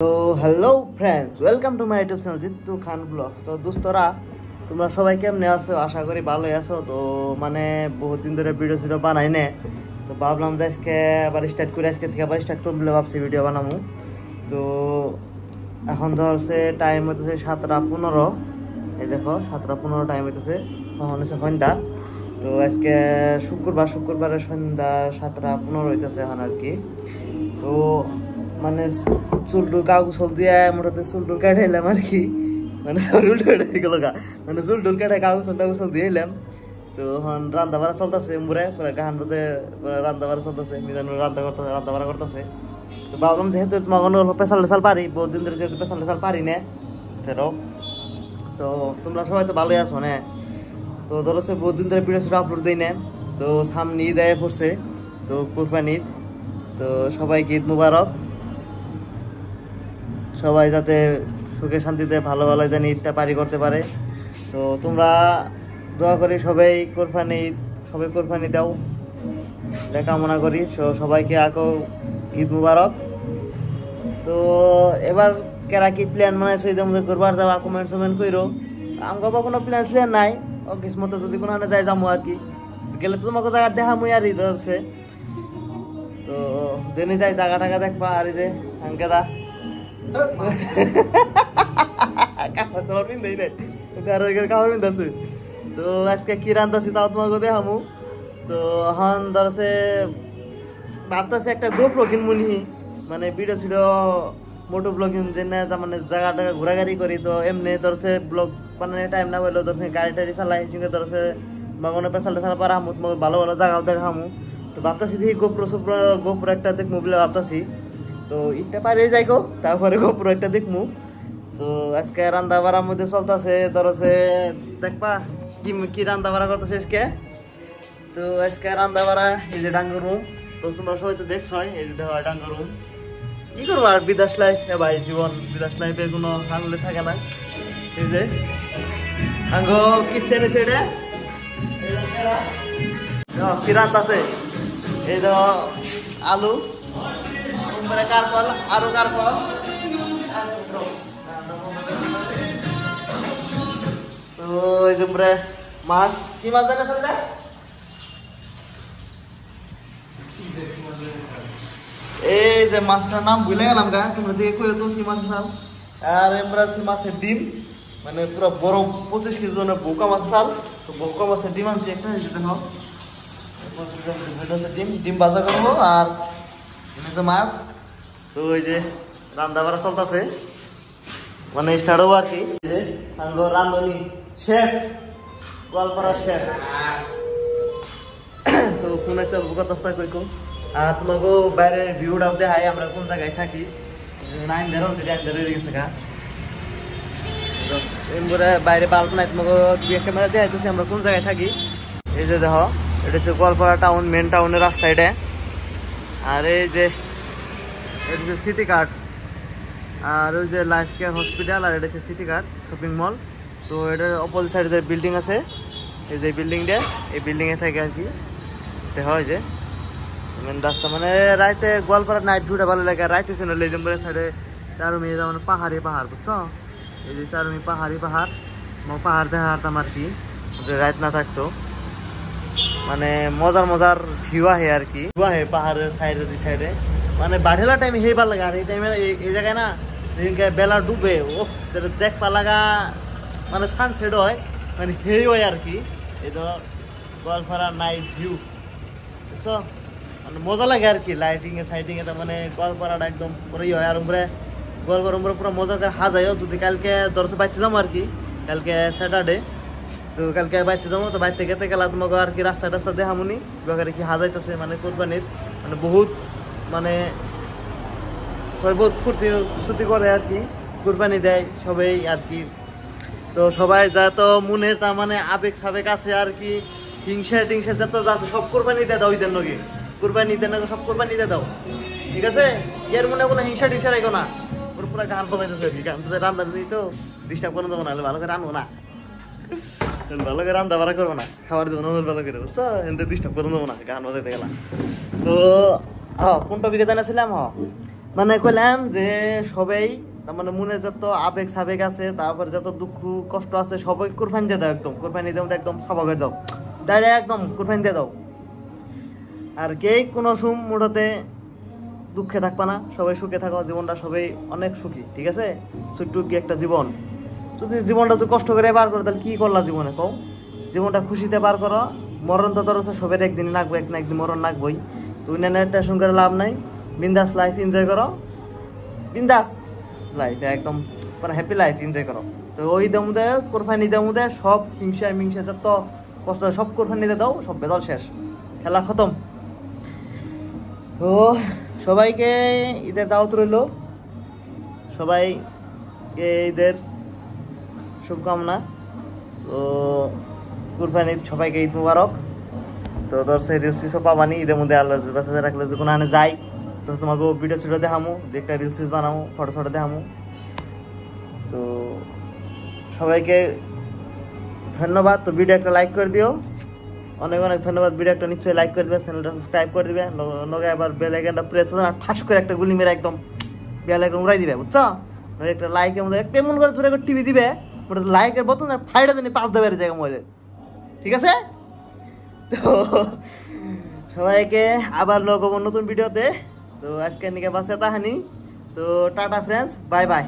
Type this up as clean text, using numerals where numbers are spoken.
তো hello friends, welcome to my YouTube channel Jitu Khan blogs. তো দোস্তরা, তোমরা সবাই কেমনে আছো? আশা করি ভালোই আছো। তো মানে বহুত দিন ধরে ভিডিও বানাই নে, তো ভাবলাম যে আজকে আবার স্টার্ট করে আজকে থেকে আবার স্টার্ট করবো ভাবছি ভিডিও বানাবো। তো এখন ধরছে টাইম হইতেছে 7:15। এই দেখো 7:15 টাইম হইতেছে, এখন হচ্ছে সন্ধ্যা। তো আজকে শুক্রবারের সন্ধ্যা 7:15 হইতেছে এখন আর কি। তো মানে চুলটুল কাগজ দিয়ে মোটাতে চুলটুল কাটে এলাম আর কি, মানে শরীর গেল গা, মানে চুলটুল কাটে কাগজ দিয়ে এলাম। তো এখন রান্না বাড়া চলতেছে, মুরে পুরা গান বাজে রান্না বাড়া চলতেছে, মিজান রান্না বাড়া করতেছে। তো ভাবলাম যেহেতু তোমার অল্প পেশাল টেশাল পারি, বহুত দিন ধরে যেহেতু পেশাল টেশাল পারি না ফেরো। তো তোমরা সবাই তো ভালোই আছো না? তো ধরো সে বহুত দিন ধরে ভিডিও আপলোড দিই না। তো সামনে ঈদ আয়ে পড়ছে, তো কুরবানি ঈদ। তো সবাইকে ঈদ মুবারক। সবাই যাতে সুখে শান্তিতে ভালো ভালো যেন ঈদটা পারি করতে পারে। তো তোমরা দোয়া করি সবাই কোরবানি দাও, এটা কামনা করি। সবাইকে ঈদ মুবারক। তো এবার কেরা কি প্ল্যান বানাইছো ঈদের মধ্যে করবার যাওয়া, কমেন্ট কইরো। আমার কোনো প্ল্যান নাই, ও কিসমতে যদি কোনো যাই যাবো আর কি। গেলে তো তোমাকে জায়গা দেখামই আর ঈদ হচ্ছে। তো জেনে যাই জায়গা টাকা দেখবা। আর এই যে আঙ্কেদা তো আজকে কি রান্তাছি তাও তোমাকে দেখামু। তো এখন ধরছে ভাবতেছি একটা গোপ্রো কিনবো নি, মানে ভিডিও ছিল মোটো ব্লগিং যে না, মানে জায়গা টাকা ঘোরাঘুরি করি। তো এমনি ধরছে ব্লগ বানানো টাইম না বললো, ধরছে গাড়ি টাড়ি চালাই সঙ্গে ধরছে বা কোনো পেশাল টেশাল পারা হামু, ভালো ভালো জায়গাও দেখামু। তো ভাবতেছি দেখি গোপ্রো একটা দেখবো বলে ভাবতেছি। তো ইটা পারে যাই গো, তারপরে গোপুর একটা দেখমু। তো আজকে রান্না বাড়ার মধ্যে চলতেছে, ধরছে দেখবা কি রান্না বাড়া করতেছে আজকে। তো আজকে রান্না বাড়া এই যে ডাঙ্গর রুম। তো তোমরা সবাই তো দেখছো, এই যে দেখো ডাঙ্গর রুম। কি করবো আর, বিদেশ লাইফ ভাই, জীবন বিদেশ লাইফে কোনো আঙুলে থাকে না। এই যে আঙ্গ কিচেন এসে এটা কি রান্না আছে, এই যে আলু কারকল, আরো কারকল, তো এই যে মাছ, কি মাছ জানা চলবে? এই যে মাছটার নাম ভুলে গেলাম গা, তোমরা দিকে কই তো কি মাছ চাল। আর এমরা মাছের ডিম, মানে পুরো বড় 25 কেজি ওজনের বোকা মাছ চাল। তো বোকা মাছের ডিম আনছি একটা, এই যে দেখো ডিম ভাজা করবো আর মাছ। তো ওই যে রান্না বাড়া চলতেছে, মানে স্টার্ট হবো আর কি। রান্ধনি শেফ, গোয়ালপাড়ার শেফ। তো কোন আছে কথা কই কো। আর তোমাকে বাইরে ভিউটা দেখাই আমরা কোন জায়গায় থাকি। বাইরে বাল্ব নাই, তোমাকে ক্যামেরা দেখাইতেছি আমরা কোন জায়গায় থাকি। এই যে দেখো, এটা হচ্ছে গোয়ালপাড়া টাউন, মেন টাউনের রাস্তা এটা। আর এই যে সিটি কার্ড, আর ওই যে লাইফ কেয়ার হসপিটাল, আর এটা হচ্ছে সিটি কার্ড শপিং মল। তো এটার অপোজিট সাইডে যে বিল্ডিং আছে, এই যে বিল্ডিংটা, এই বিল্ডিংয়ে থাকে আর কি। দেখা হয় যে মেন রাস্তা, মানে রাইতে গোয়ালপাড়ার নাইট ভিউটা ভালো লাগে। রাইতে ছিল লেজম্বরের সাইডে চারুমি, মানে পাহাড় বুঝছো, এই যে চারুমি পাহাড় দেখা হারতাম আর কি, যে রাইত না থাকতো। মানে মজার ভিউ আহে আর কি, ভিউ আহে পাহাড়ের সাইডে। মানে বাড়েলা টাইমে হেই ভালো লাগে। আর এই টাইমে এই জায়গায় না যেদিনকে বেলা ডুবে, ও যেটা দেখবা লাগা, মানে সানসেট হয়, মানে হেই হয় আর কি। এই তো গোয়ালপাড়া নাইট ভিউ বুঝছো, মানে মজা লাগে আর কি। সাইটিং এ মানে গোয়ালপাড়াটা একদম পুরোই হয়। আর গোয়ালপাড়া পুরো মজা করে হাজাইও। যদি কালকে দর্শে বাইতে যাবো আর কি, কালকে স্যাটারডে। তো কালকে বাইতে যাবো, তো বাইতে গেতে গেলা তোমাকে আর কি রাস্তা দেখামুনি কি হাজাইতেছে, মানে কোরবানির মানে বহুত ফুর্তি করে আর কি, কুরবানি দেয় সবাই আর কি। তো সবাই যা তো মনের তার মানে আবেগ সাবেগ আছে আর কি, হিংসা টিংসা যত যাচ্ছে সব কোরবানি দিয়ে দাও। ঈদের নগে কোরবানি ঈদের নগে সব কোরবানি দিয়ে দাও, ঠিক আছে? এর মনে কোনো হিংসা টিংসা রেখো না। ওর পুরো গান বাজাইতেছে আর কি, গান বাজাই রান্না দিই তো ডিস্টার্ব করা যাবো না, ভালো করে রান্নবো না, ভালো করে রান্না বাড়া করবো না, খাবার দেবো না ভালো করে, বুঝছো? এতে ডিস্টার্ব করে দেবো না, গান বাজাইতে গেলাম। তো কোন টপিকে জানাছিলাম? মানে কইলাম যে সবাই তার মানে মনে যত আবেগ সাবেগ আছে, তারপর যত দুঃখ কষ্ট আছে সবাই কুরবানি দিয়ে দাও, একদম কুরবানি দিয়ে একদম সাবা করে দাও, ডাইরেক্ট একদম কুরবানি দিয়ে দাও। আর কে কোনো মুহূর্তে দুঃখে থাকবা না, সবাই সুখে থাকো, জীবনটা সবাই অনেক সুখী, ঠিক আছে? ছোট্ট কি একটা জীবন, যদি জীবনটা যদি কষ্ট করে বার করো তাহলে কি করলা জীবনে কও? জীবনটা খুশিতে পার করো, মরণ তো ধরো সবের একদিন লাগবে, এক না একদিন মরণ লাগবেই। তুই না টেনশন করে লাভ নাই, বিন্দাস লাইফ এনজয় করো, বিন্দাস লাইফ একদম মানে হ্যাপি লাইফ এনজয় করো। তো ওই দমুদে কোরবানি দমুদে সব হিংসা মিংসা যত কষ্ট সব কোরবানিতে দাও, সব বেদল শেষ, খেলা খতম। তো সবাইকে ঈদের দাওয়াত রইল, সবাইকে ঈদের শুভকামনা। তো কুরবানি সবাইকে ঈদ মুবারক। তো তোর সেই রিলস টিলসও পাবানি ঈদের মধ্যে, আল্লাহ বাঁচাতে রাখলে যখন আনে যাই তো তোমাকে ভিডিও সিডিও দেখামো, যে একটা রিলস টিলস বানামো, ফটো শটো দেখামো। তো সবাইকে ধন্যবাদ। তো ভিডিও একটা লাইক করে দিও, অনেক অনেক ধন্যবাদ। ভিডিও একটা নিশ্চয়ই লাইক করে দিবে, চ্যানেলটা সাবস্ক্রাইব করে দিবে, লগে আবার বেল আইকনটা প্রেস করে ঠাস করে একটা গুলি মেরে একদম বেল আইকন উড়াই দিবে, বুঝছো? একটা লাইকের মধ্যে একটা এমন করে জোরে করে টিভি দিবে, ওটা লাইকের বোতাম ফাইটা জানি 5 দেবে জায়গা মোবাইলে, ঠিক আছে? তো সবাইকে আবার লোক নতুন ভিডিওতে। তো আজকে নিকে বাসে তাহানি। তো টাটা ফ্রেন্ডস, বাই বাই।